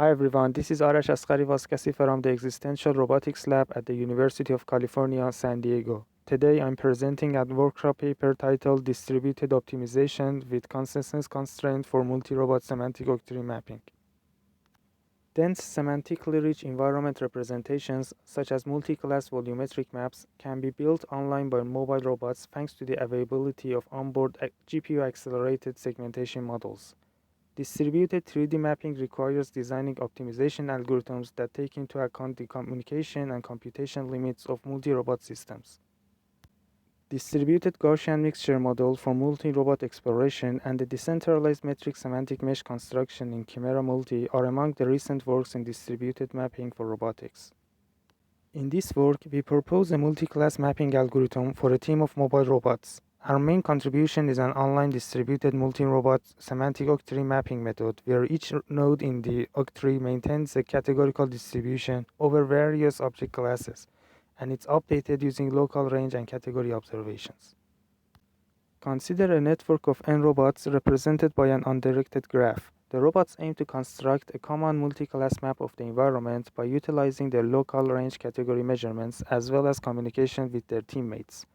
Hi everyone, this is Arash Asghari from the Existential Robotics Lab at the University of California, San Diego. Today I'm presenting a workshop paper titled Distributed Optimization with Consensus Constraint for Multi-Robot Semantic Octree Mapping. Dense semantically rich environment representations, such as multi-class volumetric maps, can be built online by mobile robots thanks to the availability of onboard GPU-accelerated segmentation models. Distributed 3D mapping requires designing optimization algorithms that take into account the communication and computation limits of multi-robot systems. Distributed Gaussian mixture model for multi-robot exploration and the decentralized metric semantic mesh construction in Chimera Multi are among the recent works in distributed mapping for robotics. In this work, we propose a multi-class mapping algorithm for a team of mobile robots. Our main contribution is an online distributed multi-robot semantic octree mapping method, where each node in the octree maintains a categorical distribution over various object classes, and it's updated using local range and category observations. Consider a network of n robots represented by an undirected graph. The robots aim to construct a common multi-class map of the environment by utilizing their local range category measurements as well as communication with their teammates.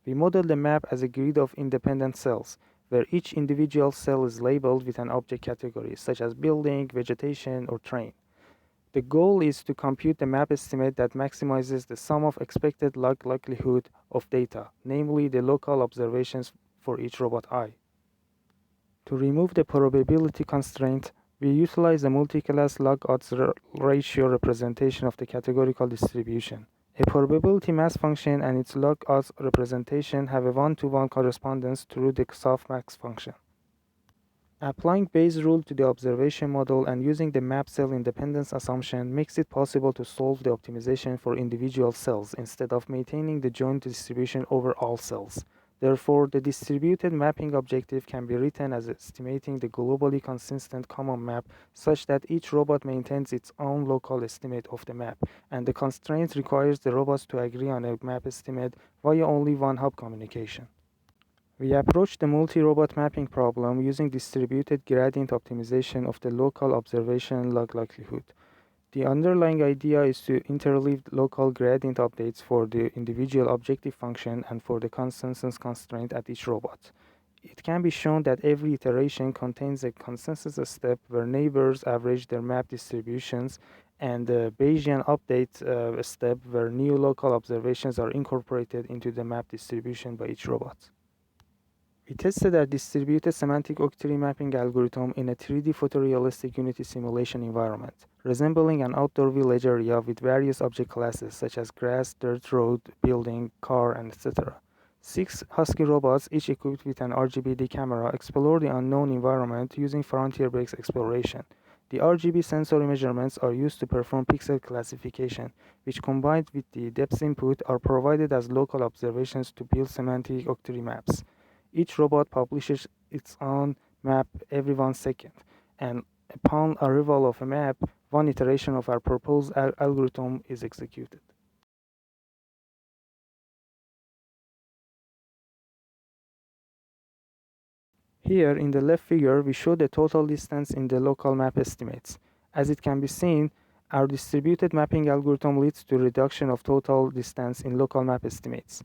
We model the map as a grid of independent cells, where each individual cell is labeled with an object category, such as building, vegetation, or train. The goal is to compute the map estimate that maximizes the sum of expected log likelihood of data, namely the local observations for each robot I. To remove the probability constraint, we utilize a multi-class log odds ratio representation of the categorical distribution. A probability mass function and its log odds representation have a one-to-one correspondence through the softmax function. Applying Bayes' rule to the observation model and using the map cell independence assumption makes it possible to solve the optimization for individual cells instead of maintaining the joint distribution over all cells. Therefore, the distributed mapping objective can be written as estimating the globally consistent common map such that each robot maintains its own local estimate of the map, and the constraint requires the robots to agree on a map estimate via only one hop communication. We approach the multi-robot mapping problem using distributed gradient optimization of the local observation log likelihood. The underlying idea is to interleave local gradient updates for the individual objective function and for the consensus constraint at each robot. It can be shown that every iteration contains a consensus step where neighbors average their map distributions and a Bayesian update step where new local observations are incorporated into the map distribution by each robot. We tested a distributed semantic octree mapping algorithm in a 3D photorealistic Unity simulation environment, resembling an outdoor village area with various object classes such as grass, dirt road, building, car, and etc. 6 Husky robots, each equipped with an RGBD camera, explore the unknown environment using frontier-based exploration. The RGB sensory measurements are used to perform pixel classification, which combined with the depth input are provided as local observations to build semantic octree maps. Each robot publishes its own map every 1 second, and upon arrival of a map, one iteration of our proposed algorithm is executed. Here in the left figure, we show the total distance in the local map estimates. As it can be seen, our distributed mapping algorithm leads to reduction of total distance in local map estimates.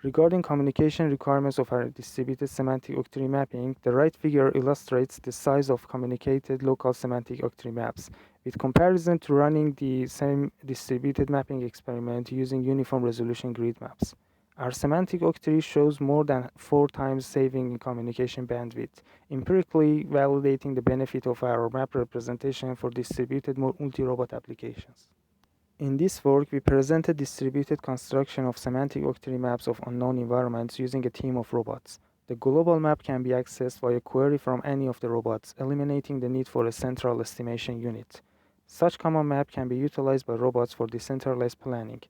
Regarding communication requirements of our distributed semantic octree mapping, the right figure illustrates the size of communicated local semantic octree maps, with comparison to running the same distributed mapping experiment using uniform resolution grid maps. Our semantic octree shows more than 4 times saving in communication bandwidth, empirically validating the benefit of our map representation for distributed multi-robot applications. In this work, we presented distributed construction of semantic octree maps of unknown environments using a team of robots. The global map can be accessed via query from any of the robots, eliminating the need for a central estimation unit. Such common map can be utilized by robots for decentralized planning.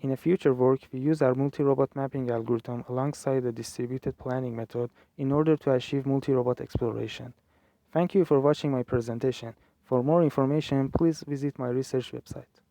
In a future work, we use our multi-robot mapping algorithm alongside the distributed planning method in order to achieve multi-robot exploration. Thank you for watching my presentation. For more information, please visit my research website.